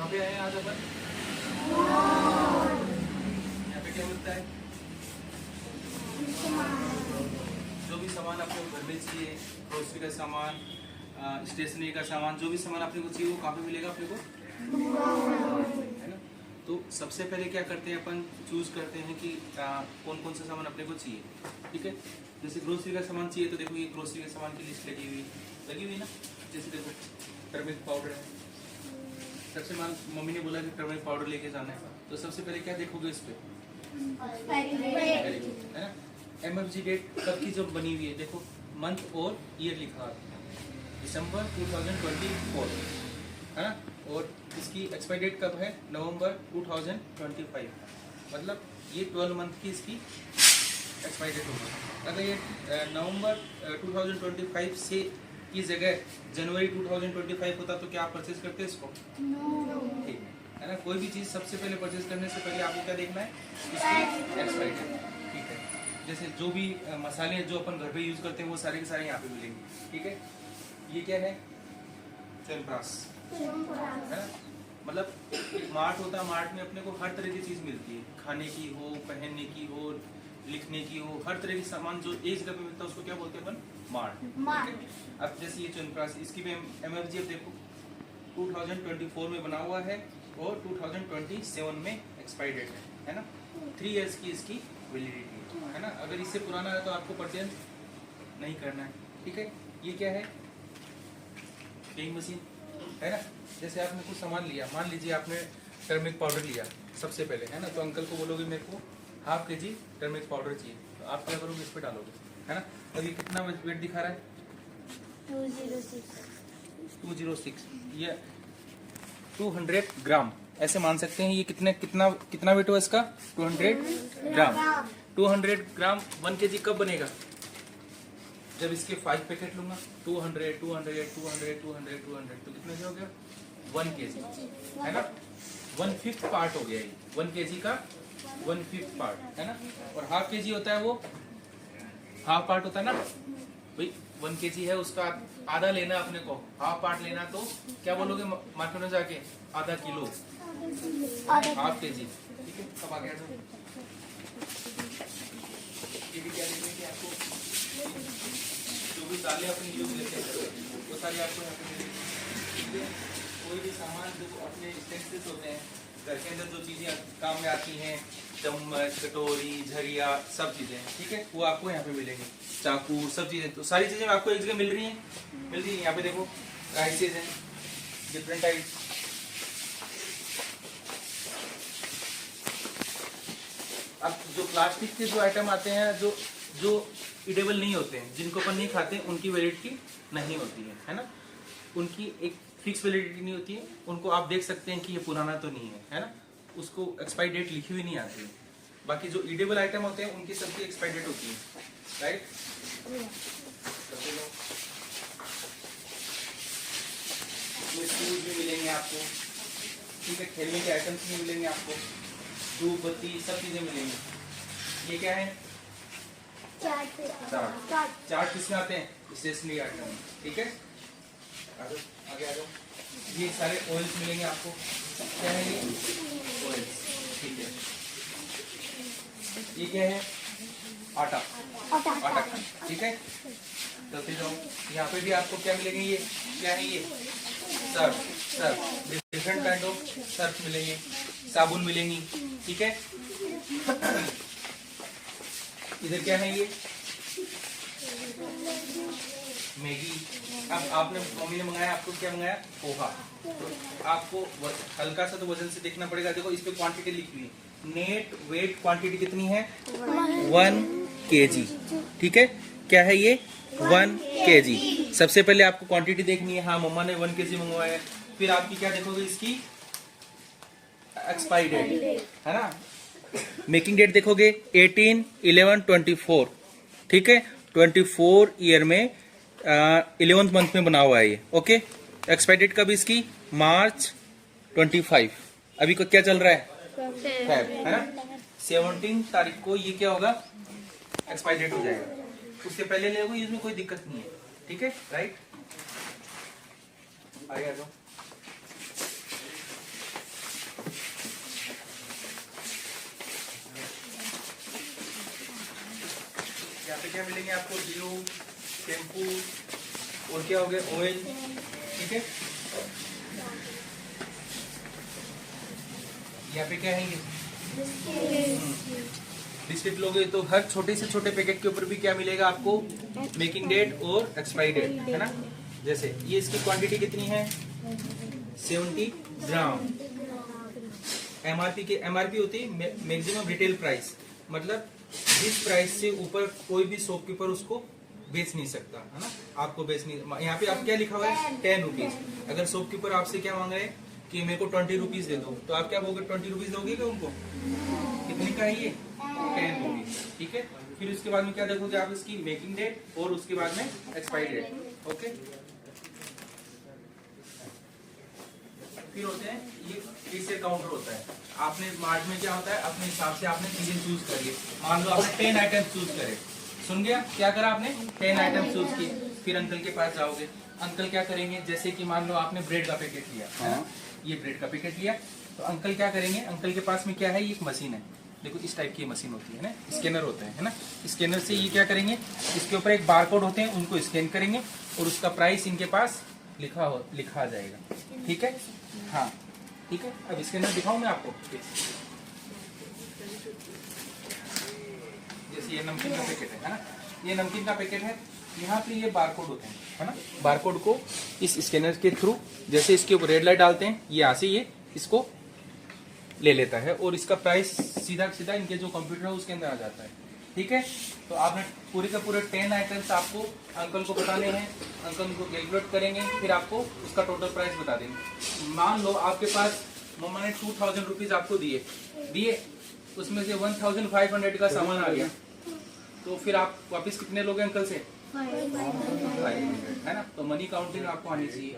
कहाँ पे आए हैं आज अपन? यहाँ पे क्या मिलता है? जो भी सामान आपको घर में चाहिए, ग्रोसरी का सामान, स्टेशनरी का सामान, जो भी सामान आपने को चाहिए वो कहाँ पे मिलेगा अपने को? है ना। तो सबसे पहले क्या करते हैं अपन, चूज करते हैं कि कौन कौन सा सामान अपने को चाहिए। ठीक है, जैसे ग्रोसरी का सामान चाहिए तो देखो ये ग्रोसरी के सामान की लिस्ट लगी हुई ना। जैसे देखो टर्मरिक पाउडर है, सबसे मम्मी ने बोला कि टर्मरिक पाउडर लेके जाना है, तो सबसे पहले क्या देखोगे इस पे? है ना। MFG डेट कब की जो बनी हुई है, देखो मंथ और ईयर लिखा है, दिसंबर 2024 है ना। और इसकी एक्सपायरी डेट कब है? नवंबर 2025, मतलब ये 12 मंथ की इसकी एक्सपायरी डेट होगी। अगर ये नवंबर 2025 से की जगह जनवरी 2025 होता तो क्या आप परचेज करते इसको? ठीक है ना। कोई भी चीज़ सबसे पहले परचेज करने से पहले आपको क्या देखना है? इसकी एक्सपायरी डेट। ठीक है, जैसे जो भी मसाले जो अपन घर पे यूज करते हैं वो सारे के सारे यहाँ पे मिलेंगे। ठीक है, ये क्या है? च्यवनप्राश है ना। मतलब एक मार्ट होता है, मार्ट में अपने को हर तरह की चीज मिलती है, खाने की हो, पहनने की हो, लिखने की हो, हर तरह की सामान जो एक जगह पे मिलता है उसको क्या बोलते हैं अपन? मार्ट। अब जैसे ये च्यवनप्राश, इसकी भी MFG अब देखो 2024 में बना हुआ है और 2027 में एक्सपायरी डेट है ना। 3 इयर्स की इसकी वैलिडिटी है ना। अगर इससे पुराना है तो आपको परचेज नहीं करना है। ठीक है, ये क्या है? पेइंग मशीन है ना। जैसे आपने कुछ सामान लिया, मान लीजिए आपने टर्मरिक पाउडर लिया सबसे पहले है ना, तो अंकल को बोलोगे मेरे को ½ kg टर्मरिक पाउडर चाहिए, तो आप क्या करोगे? इस पे डालोगे है ना। तो ये कितना वेट दिखा रहा है? 206। ये 200 ग्राम ऐसे मान सकते हैं। ये कितना वेट हुआ इसका? 200 ग्राम। 200 ग्राम 1 kg कब बनेगा? जब इसके 5 पैकेट लूंगा, 200 200 200 200 200 तो कितने हो गया? 1 kg है ना। 1/5 पार्ट हो गया ये 1 kg का 1/5 पार्ट है ना। और ½ kg होता है, वो हाफ पार्ट होता है ना भाई। 1 kg है, उसका आधा लेना अपने को, हाफ पार्ट लेना, तो क्या बोलोगे मार्केट में जाके? आधा किलो, ½ kg। ठीक है, कब आ गया? ये भी क्या देखेंगे आपको? जो भी दालें अपनी यूज लेते हैं वो सारी आपको यहाँ पे मिलेगी। कोई भी सामान जो अपने स्टेक्सेस होते हैं घर के अंदर, जो चीजें काम में आती हैं, चम्मच, कटोरी, झरिया, सब चीजें, ठीक है, वो आपको यहाँ पे मिलेंगी। चाकू, सब चीजें, तो सारी चीजें आपको एक जगह मिल रही हैं। यहाँ पे देखो राइसेज हैं, डिफरेंट टाइप। अब जो प्लास्टिक के जो आइटम आते हैं, जो इडेबल नहीं होते हैं, जिनको अपन नहीं खाते, उनकी वैलिडिटी नहीं होती है ना। उनकी एक फिक्स वैलिडिटी नहीं होती है। उनको आप देख सकते हैं कि ये पुराना तो नहीं है ना, उसको एक्सपायरी डेट लिखी हुई नहीं आती है। बाकी जो इडेबल आइटम होते हैं उनकी सबकी एक्सपायरी डेट होती है, राइट। शूज भी मिलेंगे आपको, ठीक है, खेलने के आइटम्स भी मिलेंगे आपको, धूप बत्ती सब चीजें मिलेंगी। ये क्या है? चार्ट किसमें आते हैं? स्टेशनरी आइटम, ठीक है। आगे आ जाओ। ये सारे ऑयल्स मिलेंगे आपको। क्या है ये? ऑयल्स, ठीक है। ये क्या है? आटा, ठीक है। चलते जाओ, यहाँ पे भी आपको क्या मिलेंगे? ये क्या है? ये Surf, different kind of Surf मिलेंगे, साबुन मिलेंगी, ठीक है। इधर क्या है? ये मैगी। अब आपने, मम्मी ने मंगाया, आपको क्या मंगाया? पोहा। तो आपको हल्का सा तो वजन से देखना पड़ेगा। देखो इस पे क्वांटिटी लिखी हुई है, नेट वेट क्वांटिटी कितनी है? 1 kg, ठीक है। क्या है ये? 1 kg। सबसे पहले आपको क्वांटिटी देखनी है। हाँ, मम्मा ने 1 kg मंगवाया है। फिर आपकी क्या देखोगे? इसकी एक्सपायरी डेट है ना। मेकिंग डेट देखोगे 18/11/24, ठीक है। 24 ईयर में 11th मंथ में बना हुआ है ये, ओके। एक्सपायरी डेट कब इसकी? मार्च 25। अभी को क्या चल रहा है? फेब, है ना। 17 तारीख को ये क्या होगा? एक्सपायरी डेट हो जाएगा। उससे पहले ले लो, इसमें कोई दिक्कत नहीं है, ठीक है, राइट। आगे आ जाओ। क्या मिलेंगे आपको, डिओ, शैम्पू और क्या हो गया, ऑयल। ठीक है, यहाँ पे क्या है ये बिस्किट लोगे तो हर छोटे से छोटे पैकेट के ऊपर भी क्या मिलेगा आपको, मेकिंग डेट और एक्सपायरी डेट, है ना। जैसे ये इसकी क्वांटिटी कितनी है, 70 ग्राम। एमआरपी होती है मैक्सिमम रिटेल प्राइस, मतलब जिस प्राइस से ऊपर कोई भी शॉपकीपर उसको बेच नहीं सकता, है ना। आपको बेच नहीं, यहाँ पे आप क्या लिखा हुआ है, 10 रुपीज। अगर शॉपकीपर आपसे क्या मांग रहे हैं कि मेरे को 20 रुपीज दे दो, तो आप क्या बोलोगे, 20 रुपीज दोगे क्या उनको, कितने का है ये, 10 रुपीज। ठीक है, फिर उसके बाद में क्या देखोगे आप, इसकी मेकिंग डेट और उसके बाद में एक्सपायरी डेट। ओके, फिर होते हैं ये कैशियर काउंटर होता है। आपने मार्ट में क्या होता है, अपने हिसाब से आपने चीजें चूज करिए। मान लो आपने 10 आइटम चूज करे, सुन गया, क्या करा आपने, 10 आइटम चूज किए। फिर अंकल के पास जाओगे, अंकल क्या करेंगे, जैसे कि मान लो आपने ब्रेड का पैकेट लिया, है ना, ये ब्रेड का पैकेट लिया, तो अंकल क्या करेंगे, अंकल के पास में क्या है, ये एक मशीन है, देखो इस टाइप की मशीन होती है ना, स्कैनर होता है ना। स्कैनर से ये क्या करेंगे, इसके ऊपर एक बारकोड होते हैं, उनको स्कैन करेंगे और उसका प्राइस इनके पास लिखा आ जाएगा। ठीक है, हाँ ठीक है। अब स्कैनर दिखाऊं मैं आपको, जैसे ये नमकीन का पैकेट है ना, ये नमकीन का पैकेट है, यहाँ पे ये बारकोड होते हैं, है ना। बारकोड को इस स्कैनर के थ्रू जैसे इसके ऊपर रेड लाइट डालते हैं, ये यहाँ से ये इसको ले लेता है और इसका प्राइस सीधा सीधा इनके जो कंप्यूटर है उसके अंदर आ जाता है। ठीक है, तो आपने पूरे का पूरे 10 आइटम्स आपको अंकल को बताने हैं, अंकल को कैलकुलेट करेंगे, फिर आपको उसका टोटल प्राइस बता देंगे। मान लो आपके पास मम्मा ने 2000 रुपीज आपको दिए, उसमें से 1500 का सामान आ गया, तो फिर आप वापस कितने लोगे अंकल से, 500, है ना। तो मनी काउंटिंग आपको आनी चाहिए,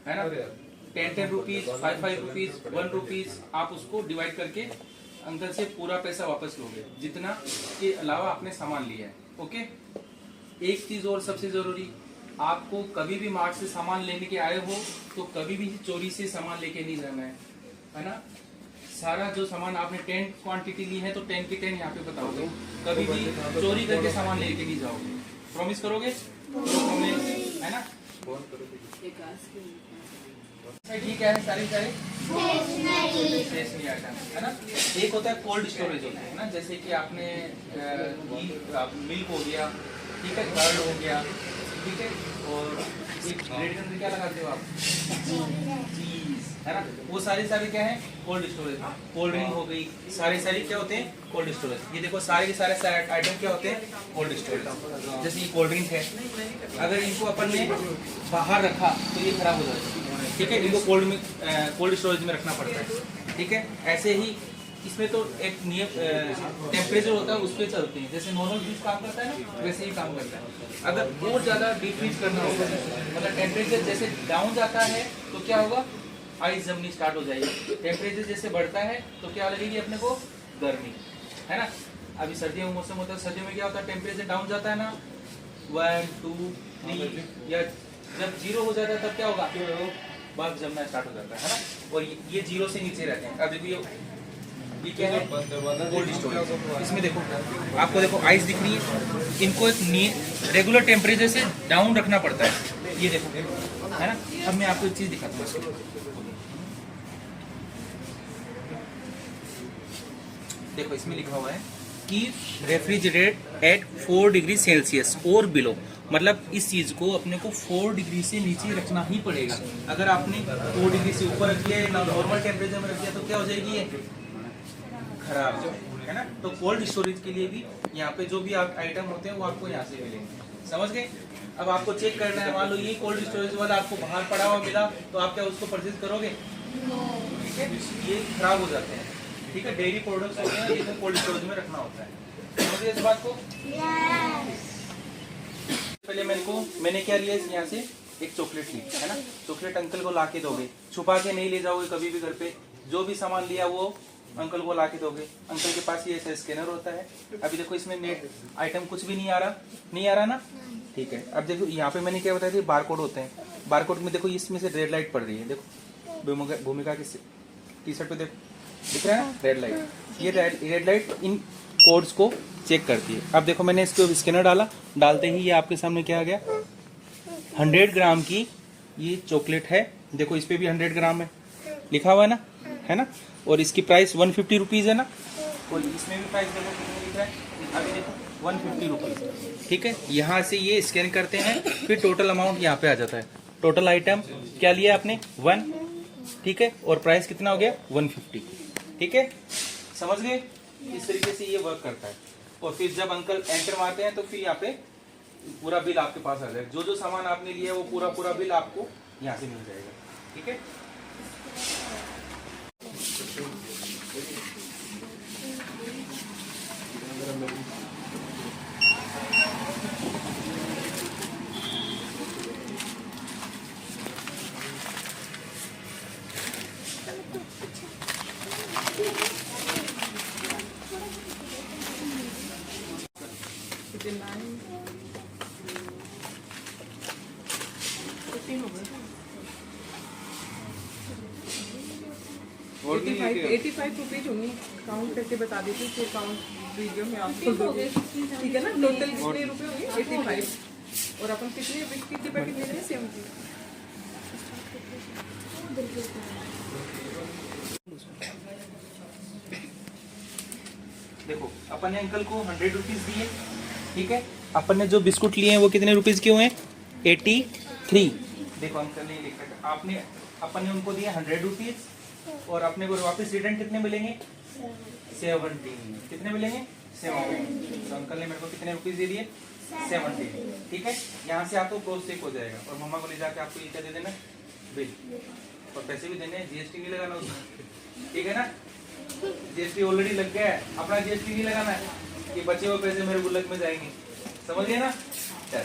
है ना। 10 रुपीज, 5 रुपीज, 1 रुपीज, आप उसको डिवाइड करके अंकल से पूरा पैसा वापस लोगे, जितना के अलावा आपने सामान लिया है। ओके, एक चीज और सबसे जरूरी, आपको कभी भी मार्ट से सामान लेने के आए हो तो कभी भी चोरी से सामान लेके नहीं जाना है ना। सारा जो सामान आपने 10 क्वांटिटी ली है तो 10 के 10 यहाँ पे बताओगे, कभी भी चोरी करके सामान लेके नहीं जाओगे। प्रॉमिस करोगे, है ना। ठीक है, सारे स्टेशनरी आइटम, है ना। एक होता है कोल्ड स्टोरेज होता है ना, जैसे कि आपने मिल्क हो गया, ठीक है, कर्ड हो गया, ठीक है, और एक ब्रेड के अंदर क्या लगाते हो आप, चीज, है ना। वो सारे क्या है, कोल्ड स्टोरेज। कोल्ड ड्रिंक हो गई, सारे क्या होते हैं, कोल्ड स्टोरेज। ये देखो सारे के सारे आइटम क्या होते हैं, कोल्ड स्टोरेज। जैसे ये कोल्ड ड्रिंक है, अगर इनको अपन ने बाहर रखा तो ये खराब हो जाएगा, ठीक है, इनको कोल्ड स्टोरेज में रखना पड़ता है। ठीक है, ऐसे ही इसमें तो एक नियम टेम्परेचर होता है, उस पर चलते हैं। जैसे नॉर्मल फ्रीज काम करता है ना, वैसे ही काम करता है। अगर बहुत ज़्यादा डीप फ्रीज करना होगा, मतलब टेम्परेचर जैसे डाउन जाता है तो क्या होगा, आइस जमनी स्टार्ट हो जाएगी। टेम्परेचर जैसे बढ़ता है तो क्या लगेगी अपने को, गर्मी, है ना। अभी सर्दियों का मौसम होता है, सर्दियों में क्या होता है, टेम्परेचर डाउन जाता है ना, 1, 2, 3, या जब 0 हो जाता है तब क्या होगा, बर्फ जमना स्टार्ट हो जाता है ना। और ये 0 से नीचे रहते हैं। अब देखो ये क्या है, कोल्ड स्टोरेज। इसमें देखो आपको, देखो आइस दिख रही है, इनको एक रेगुलर टेम्परेचर से डाउन रखना पड़ता है। ये देखो, है ना। अब मैं आपको एक चीज दिखाता हूँ इसको, देखो इसमें लिखा हुआ है कि रेफ्रिजरेट एट 4 डिग्री सेल्सियस और बिलो, मतलब इस चीज को अपने को 4 डिग्री से नीचे रखना ही पड़ेगा। अगर आपने 4 डिग्री से ऊपर रख दिया, नॉर्मल टेम्परेचर में रख दिया तो क्या हो जाएगी, ये खराब, है ना। तो कोल्ड स्टोरेज के लिए भी यहाँ पे जो भी आइटम होते हैं वो आपको यहाँ से मिलेंगे, समझ गए। अब आपको चेक करना है, मान लो ये कोल्ड स्टोरेज वाला आपको बाहर पड़ा हुआ मिला तो आप क्या उसको परचेज करोगे, ठीक है, ये खराब हो जाते हैं। ठीक है, डेयरी प्रोडक्ट्स होते हैं, इनको कोल्ड स्टोरेज में रखना होता है, समझिए इस बात को। पहले मैंने क्या लिया, यहाँ से एक चॉकलेट ली, है ना। चॉकलेट अंकल को ला के दोगे, छुपा के नहीं ले जाओगे कभी भी घर पे। जो भी सामान लिया वो अंकल को ला के दोगे। अंकल के पास ये ऐसा स्कैनर होता है। अभी देखो इसमें नेट आइटम कुछ भी नहीं आ रहा ना, ठीक है। अब देखो यहाँ पे मैंने क्या बताया था, बारकोड होते हैं। बारकोड में देखो इसमें से रेड लाइट पड़ रही है, देखो भूमिका की टी शर्ट पे देखो दिख रहा है ना, रेड लाइट। ये रेड लाइट इन कोड्स को चेक करती है। अब देखो मैंने इसके स्कैनर डाला, डालते ही ये आपके सामने क्या आ गया, 100 ग्राम की ये चॉकलेट है। देखो इस पे भी 100 ग्राम है लिखा हुआ है ना। और इसकी प्राइस 150 रुपीज़ है ना। और इसमें भी प्राइस देखो कितने लिख रहा है, अभी देखो 150 रुपीज़। ठीक है, यहाँ से ये स्कैन करते हैं, फिर टोटल अमाउंट यहाँ पे आ जाता है। टोटल आइटम क्या लिया आपने 1, ठीक है, और प्राइस कितना हो गया 150। ठीक है, समझ गए, इस तरीके से ये वर्क करता है। और फिर जब अंकल एंटर मारते हैं तो फिर यहाँ पे पूरा बिल आपके पास आ जाएगा। जो जो सामान आपने लिया है वो पूरा बिल आपको यहाँ से मिल जाएगा। ठीक है, और 85 रुपीज होंगी। काउंट करके बता देती हूँ, काउंट वीडियो में आपको दोगे, ठीक है ना। टोटल कितने रुपए होंगे 85, और अपन कितने पैकेट ले रहे हैं 70। देखो अपन ने अंकल को 100 रुपीज दिए। ठीक है, अपन ने जो बिस्कुट लिए हैं वो कितने रुपीज के हुए हैं 83। देखो अंकल ने लिखा, आपने अपन ने उनको दिए 100 रुपीज, और अपने को वापस रिटर्न कितने मिलेंगे 70। कितने मिलेंगे 70। तो अंकल ने मेरे को कितने रुपीज दे दिए 70। ठीक है, यहाँ से आपको क्रॉस चेक हो जाएगा, और मम्मा को ले जाके आपको ये क्या दे देना, बिल, और पैसे भी देने, जीएसटी नहीं लगाना उसमें। ठीक है ना, जीएसटी ऑलरेडी लग गया है, अपना जीएसटी नहीं लगाना है, ये बचे हुए पैसे मेरे गुल्लक में जाएंगे। समझ गए ना, चल।